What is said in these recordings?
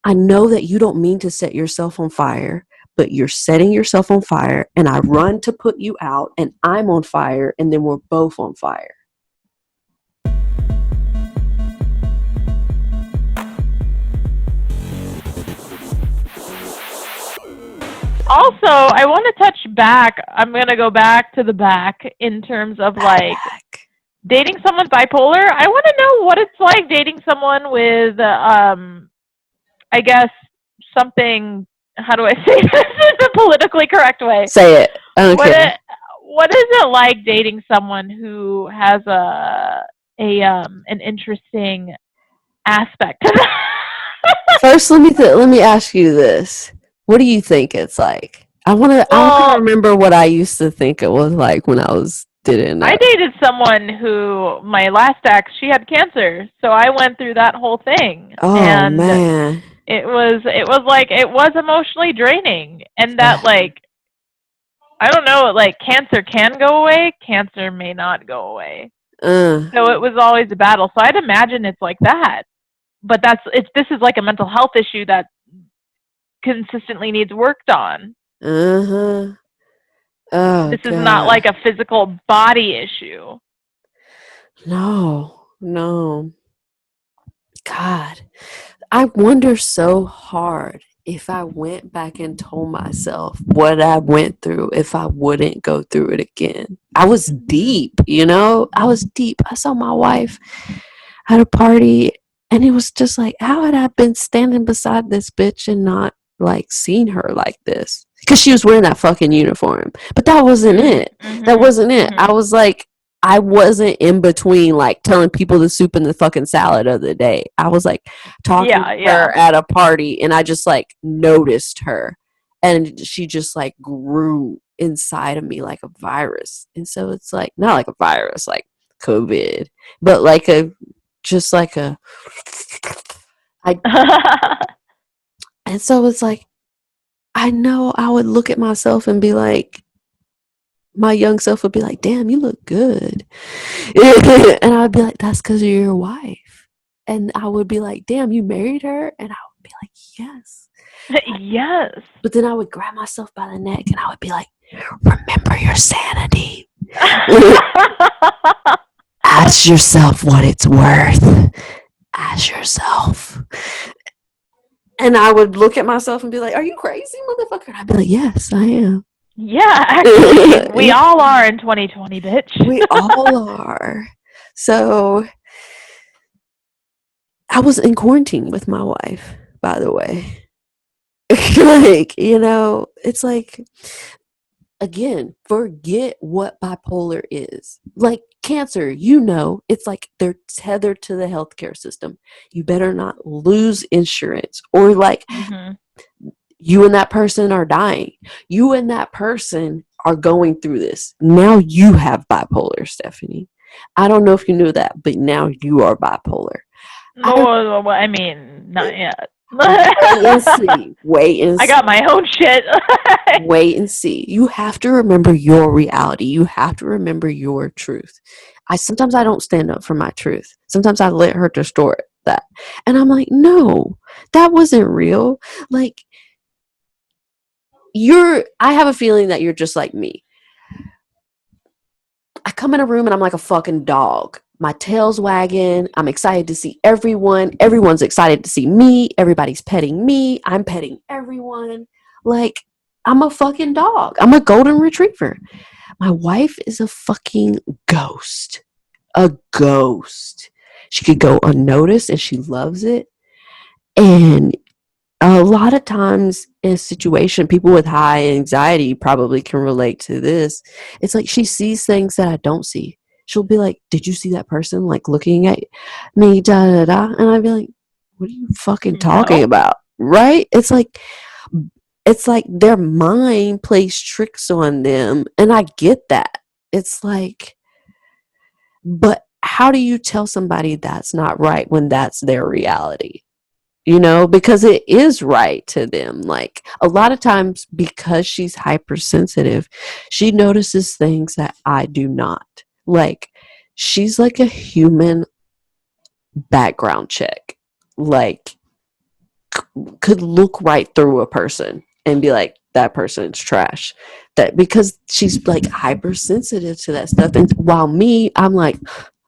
I know that you don't mean to set yourself on fire, but you're setting yourself on fire, and I run to put you out, and I'm on fire, and then we're both on fire. Also, I want to touch back. I'm going to go back to the back in terms of like dating someone bipolar. I want to know what it's like dating someone with, I guess, something. How do I say this in a politically correct way? Say it. Okay. What is it like dating someone who has an interesting aspect to that? First, let me ask you this. What do you think it's like? I want to remember what I used to think it was like when I didn't know. I dated someone who, my last ex, she had cancer, so I went through that whole thing. Oh, and man. It was emotionally draining, and that like, I don't know, like cancer can go away, cancer may not go away. So it was always a battle. So I'd imagine it's like that. But this is like a mental health issue that consistently needs worked on. Oh, this is not like a physical body issue. No. God, I wonder so hard if I went back and told myself what I went through, if I wouldn't go through it again. I was deep, I was deep. I saw my wife at a party, and it was just like, how had I been standing beside this bitch and not like seen her like this? Because she was wearing that fucking uniform. But that wasn't it. That wasn't it. I was like, I wasn't in between like telling people the soup and the fucking salad of the day. I was like talking to her at a party, and I just like noticed her, and she just like grew inside of me like a virus. And so it's like, not like a virus like COVID, but like and so it's like, I know I would look at myself and be like, my young self would be like, damn, you look good. And I'd be like, that's because you're your wife. And I would be like, damn, you married her? And I would be like, yes. Yes. But then I would grab myself by the neck and I would be like, remember your sanity. Ask yourself what it's worth. Ask yourself. And I would look at myself and be like, are you crazy, motherfucker? And I'd be like, yes, I am. Yeah, actually, we all are in 2020, bitch. We all are. So I was in quarantine with my wife, by the way. Like, it's like, again, forget what bipolar is. Like cancer, it's like they're tethered to the healthcare system. You better not lose insurance, or like you and that person are dying. You and that person are going through this. Now you have bipolar, Stephanie. I don't know if you knew that, but now you are bipolar. Well, I mean, not yet. Wait and see. I got my own shit. Wait and see. You have to remember your reality. You have to remember your truth. Sometimes I don't stand up for my truth. Sometimes I let her distort that. And I'm like, no, that wasn't real. Like, I have a feeling that you're just like me. I come in a room and I'm like a fucking dog. My tail's wagging. I'm excited to see everyone. Everyone's excited to see me. Everybody's petting me. I'm petting everyone. Like, I'm a fucking dog. I'm a golden retriever. My wife is a fucking ghost. A ghost. She could go unnoticed and she loves it. And a lot of times in a situation, people with high anxiety probably can relate to this. It's like she sees things that I don't see. She'll be like, did you see that person like looking at me, da da da? And I'd be like, what are you fucking talking about? Right? It's like their mind plays tricks on them. And I get that. It's like, but how do you tell somebody that's not right when that's their reality? Because it is right to them. Like, a lot of times, because she's hypersensitive, she notices things that I do not. Like, she's like a human background check. Like, could look right through a person and be like, that person's trash. That because she's like hypersensitive to that stuff. And while me, I'm like,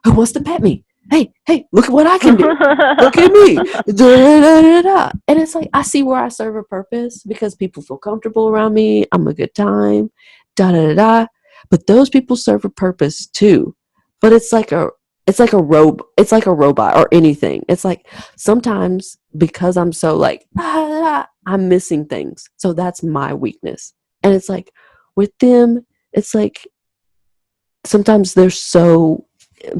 who wants to pet me? Hey, look at what I can do. Look at me. Da, da, da, da. And it's like, I see where I serve a purpose because people feel comfortable around me. I'm a good time. Da da da da. But those people serve a purpose too. But it's like a robot or anything. It's like sometimes because I'm so like I'm missing things. So that's my weakness. And it's like with them, it's like sometimes their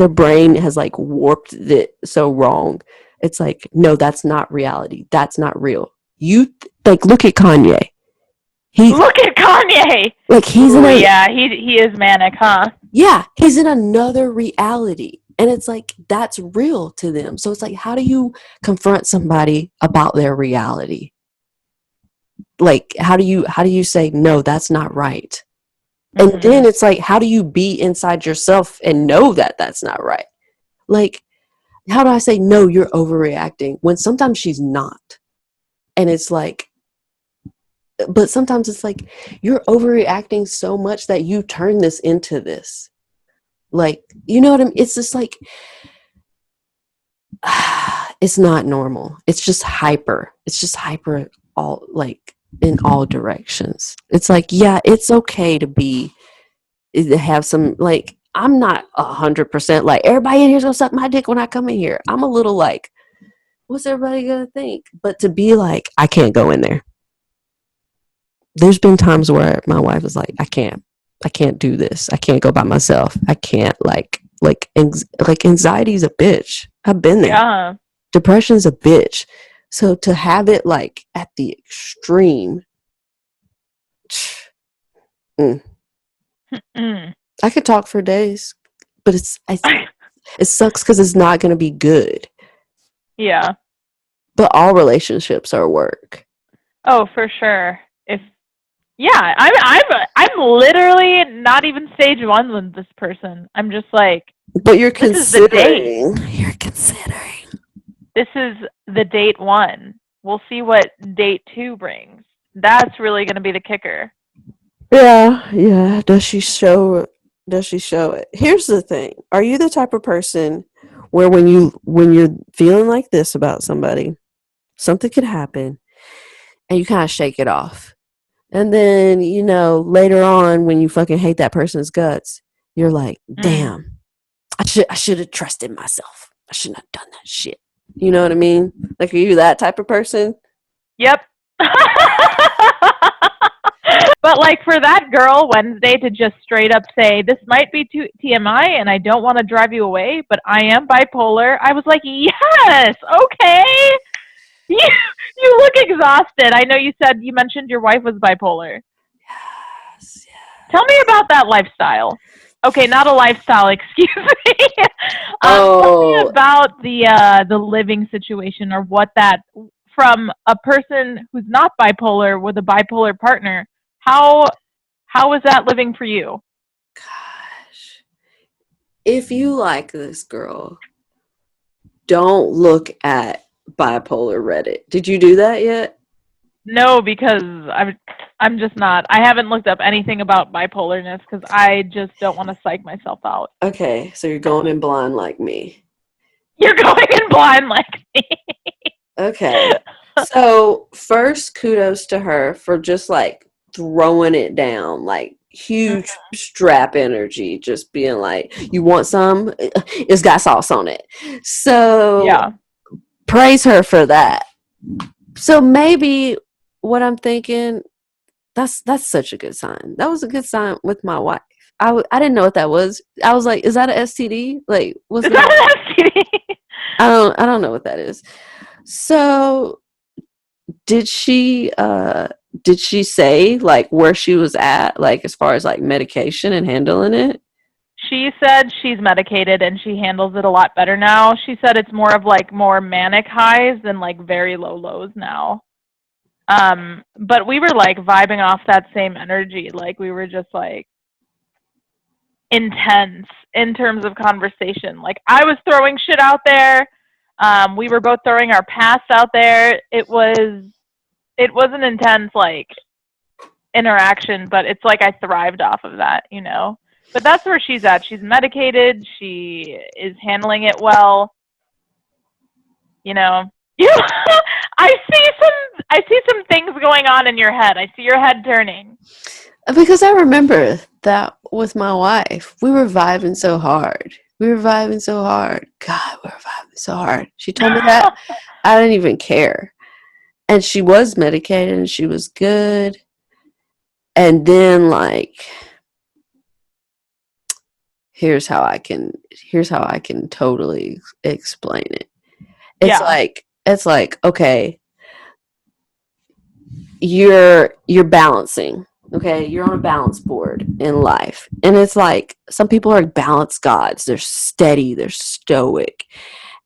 brain has like warped it so wrong. It's like, no, that's not reality. That's not real. Like look at Kanye. Look at Kanye. Like he's he is manic, huh? Yeah, he's in another reality. And it's like, that's real to them. So it's like, how do you confront somebody about their reality? Like, how do you say, no, that's not right? Mm-hmm. And then it's like, how do you be inside yourself and know that that's not right? Like, how do I say, no, you're overreacting when sometimes she's not? And it's like, but sometimes it's like, you're overreacting so much that you turn this into this. Like, you know what I mean? It's just like, it's not normal. It's just hyper all like in all directions. It's like, yeah, it's okay to have some, like, I'm not 100% like, everybody in here's gonna suck my dick when I come in here. I'm a little like, what's everybody gonna think? But to be like, I can't go in there. There's been times where my wife was like, I can't do this. I can't go by myself. I can't like anxiety's a bitch. I've been there. Yeah. Depression's a bitch. So to have it like at the extreme, I could talk for days, but it sucks because it's not going to be good. Yeah. But all relationships are work. Oh, for sure. I'm literally not even stage 1 with this person. I'm just like, but you're considering. You're considering. This is the date 1. We'll see what date 2 brings. That's really going to be the kicker. Yeah. Does she show it? Here's the thing. Are you the type of person where when you're feeling like this about somebody, something could happen and you kind of shake it off? And then, later on when you fucking hate that person's guts, you're like, damn, I should have trusted myself. I shouldn't have done that shit. You know what I mean? Like, are you that type of person? Yep. But like for that girl Wednesday to just straight up say, this might be TMI and I don't want to drive you away, but I am bipolar. I was like, yes, okay. You look exhausted. I know you mentioned your wife was bipolar. Yes. Tell me about that lifestyle. Okay, not a lifestyle, excuse me. Tell me about the living situation, or what that, from a person who's not bipolar with a bipolar partner, how is that living for you? Gosh. If you like this girl, don't look at bipolar Reddit. Did you do that yet? No, because I'm just not. I haven't looked up anything about bipolarness because I just don't want to psych myself out. Okay, so you're going in blind like me. You're going in blind like me. Okay. So first, kudos to her for just like throwing it down, like huge strap energy, just being like, you want some? It's got sauce on it. So yeah. Praise her for that. So maybe what I'm thinking, that's such a good sign. That was a good sign with my wife. I didn't know what that was. I was like, is that an STD? Like, what's that an STD? I don't know what that is. So did she say like where she was at, like as far as like medication and handling it? She said she's medicated and she handles it a lot better now. She said it's more of like more manic highs than like very low lows now. But we were like vibing off that same energy. Like we were just like intense in terms of conversation. Like I was throwing shit out there. We were both throwing our past out there. It was an intense like interaction, but it's like I thrived off of that, you know. But that's where she's at. She's medicated. She is handling it well. You know. I see some things going on in your head. I see your head turning. Because I remember that with my wife. We were vibing so hard. God, we were vibing so hard. She told me that. I didn't even care. And she was medicated and she was good. And then like here's how I can totally explain it. It's like okay, you're balancing. Okay, you're on a balance board in life. And it's like some people are balance gods. They're steady, they're stoic.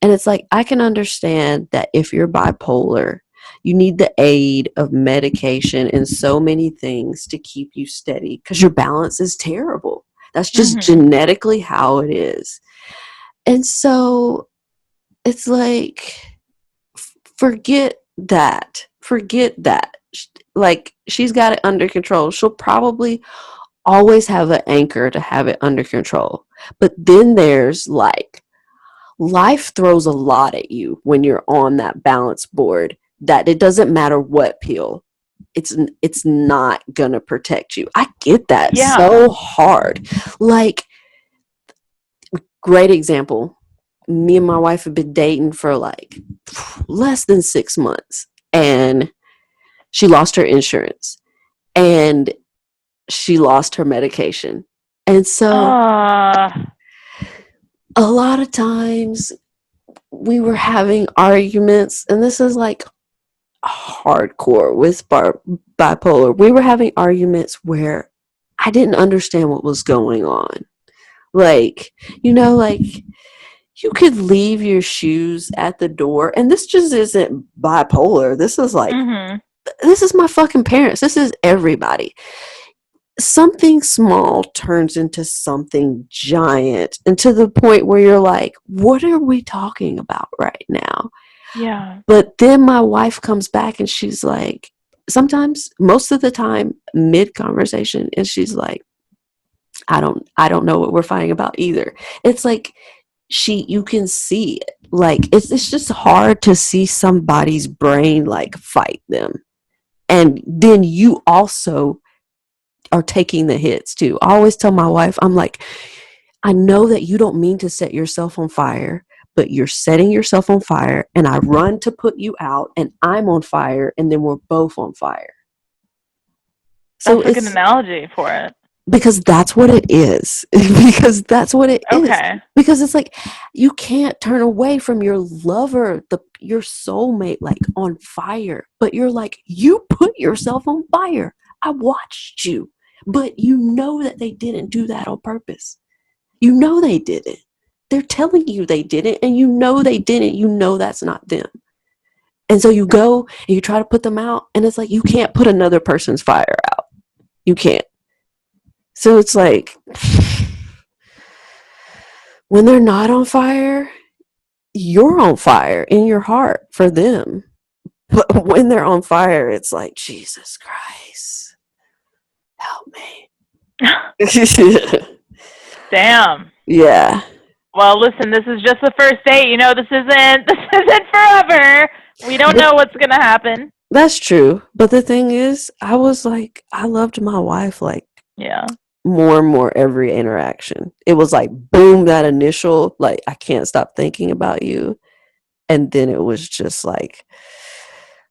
And it's like I can understand that if you're bipolar, you need the aid of medication and so many things to keep you steady because your balance is terrible. That's just genetically how it is. And so it's like, forget that. Like, she's got it under control. She'll probably always have an anchor to have it under control. But then there's like, life throws a lot at you when you're on that balance board that it doesn't matter what pill. It's not gonna protect you. I get that so hard. Like, great example. Me and my wife have been dating for like less than 6 months, and she lost her insurance and she lost her medication. And so a lot of times we were having arguments, and this is like hardcore with bipolar. We were having arguments where I didn't understand what was going on. Like, like you could leave your shoes at the door, and this just isn't bipolar. This is like, this is my fucking parents. This is everybody. Something small turns into something giant, and to the point where you're like, what are we talking about right now? Yeah. But then my wife comes back and she's like, sometimes, most of the time, mid conversation, and she's like, I don't know what we're fighting about either. It's like you can see it. Like, it's just hard to see somebody's brain like fight them. And then you also are taking the hits too. I always tell my wife, I'm like, I know that you don't mean to set yourself on fire, but you're setting yourself on fire, and I run to put you out, and I'm on fire, and then we're both on fire. So that's a good analogy for it. Because that's what it is. Because that's what it is. Because it's like, you can't turn away from your lover, your soulmate, like on fire. But you're like, you put yourself on fire. I watched you. But you know that they didn't do that on purpose. You know they didn't. They're telling you they didn't, and you know they didn't. You know that's not them. And so you go and you try to put them out, and it's like, you can't put another person's fire out. You can't. So it's like, when they're not on fire, you're on fire in your heart for them. But when they're on fire, it's like, Jesus Christ, help me. Damn. Yeah. Well, listen, this is just the first date. This isn't forever. We don't know what's gonna happen. That's true. But the thing is, I was like, I loved my wife like, more and more every interaction. It was like, boom, that initial, like, I can't stop thinking about you. And then it was just like,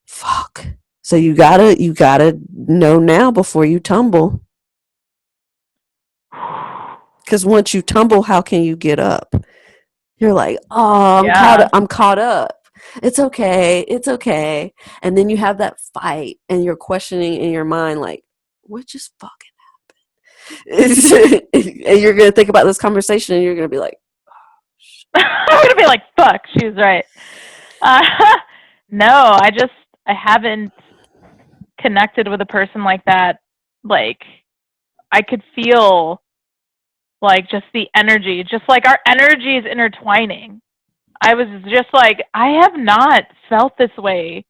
fuck. So you gotta know now before you tumble. Because once you tumble, how can you get up? You're like, oh, I'm caught up. It's okay. And then you have that fight, and you're questioning in your mind, like, what just fucking happened? And you're going to think about this conversation, and you're going to be like, oh, I'm going to be like, fuck, she's right. No, I haven't connected with a person like that. Like, I could feel like just the energy, just like our energy is intertwining. I was just like, I have not felt this way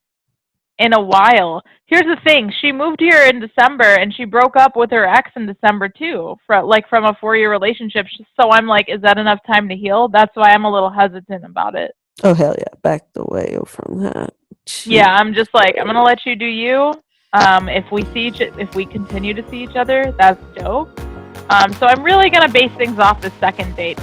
in a while. Here's the thing. She moved here in December and she broke up with her ex in December too, from a 4-year relationship. So I'm like, is that enough time to heal? That's why I'm a little hesitant about it. Oh, hell yeah. Back away from that. Yeah, I'm just like, I'm going to let you do you. If we continue to see each other, that's dope. So I'm really going to base things off the second date.